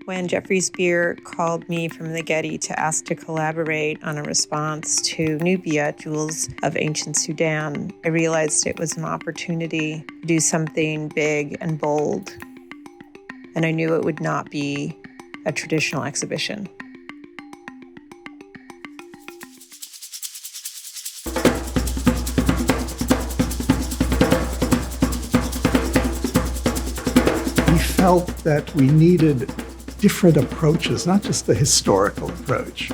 when Jeffrey Spear called me from the Getty to ask to collaborate on a response to Nubia, Jewels of Ancient Sudan, I realized it was an opportunity to do something big and bold. And I knew it would not be a traditional exhibition. We felt that we needed different approaches, not just the historical approach.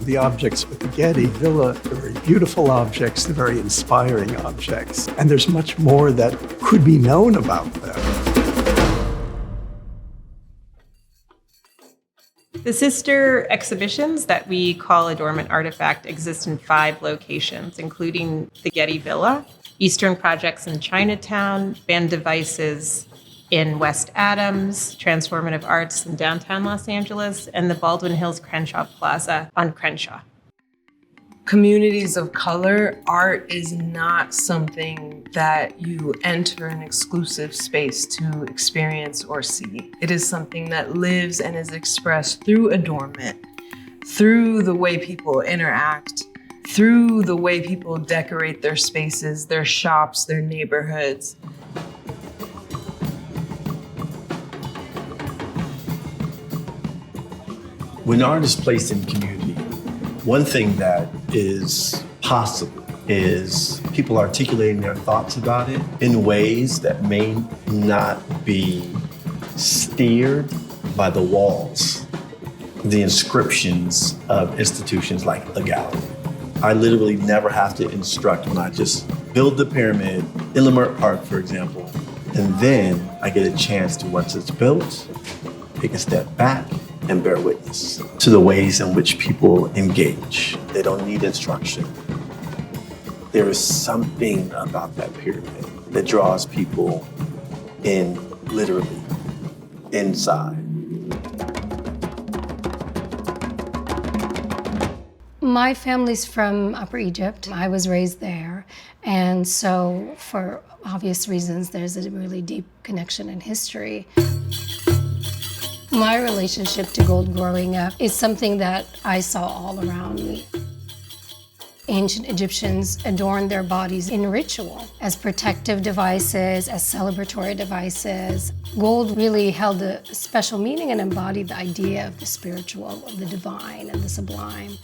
The objects with the Getty Villa are very beautiful objects, they're very inspiring objects, and there's much more that could be known about them. The sister exhibitions that we call Adornment Artifact exist in 5 locations, including the Getty Villa, Eastern Projects in Chinatown, Band Devices in West Adams, Transformative Arts in downtown Los Angeles, and the Baldwin Hills Crenshaw Plaza on Crenshaw. Communities of color, art is not something that you enter an exclusive space to experience or see. It is something that lives and is expressed through adornment, through the way people interact, through the way people decorate their spaces, their shops, their neighborhoods. When art is placed in community, one thing that is possible is people articulating their thoughts about it in ways that may not be steered by the walls, the inscriptions of institutions like a gallery. I literally never have to instruct when I just build the pyramid in Leimert Park, for example, and then I get a chance to, once it's built, take a step back and bear witness to the ways in which people engage. They don't need instruction. There is something about that pyramid that draws people in, literally, inside. My family's from Upper Egypt. I was raised there. And so for obvious reasons, there's a really deep connection in history. My relationship to gold growing up is something that I saw all around me. Ancient Egyptians adorned their bodies in ritual as protective devices, as celebratory devices. Gold really held a special meaning and embodied the idea of the spiritual, of the divine and the sublime.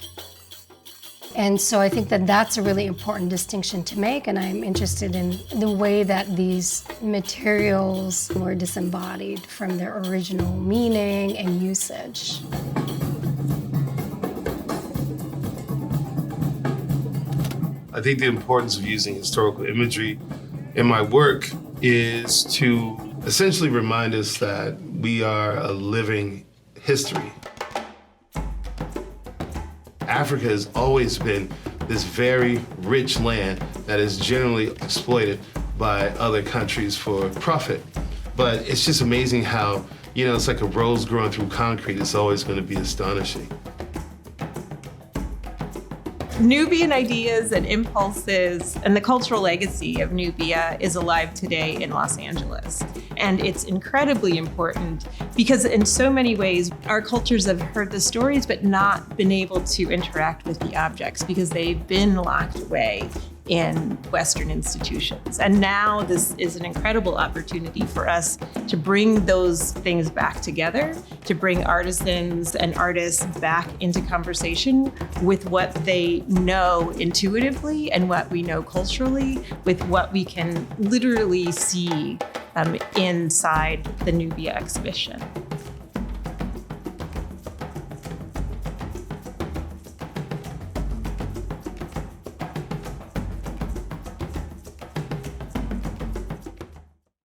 And so I think that that's a really important distinction to make, and I'm interested in the way that these materials were disembodied from their original meaning and usage. I think the importance of using historical imagery in my work is to essentially remind us that we are a living history. Africa has always been this very rich land that is generally exploited by other countries for profit. But it's just amazing how, it's like a rose growing through concrete. It's always going to be astonishing. Nubian ideas and impulses and the cultural legacy of Nubia is alive today in Los Angeles. And it's incredibly important because in so many ways, our cultures have heard the stories but not been able to interact with the objects because they've been locked away in Western institutions. And now this is an incredible opportunity for us to bring those things back together, to bring artisans and artists back into conversation with what they know intuitively and what we know culturally, with what we can literally see inside the Nubia exhibition.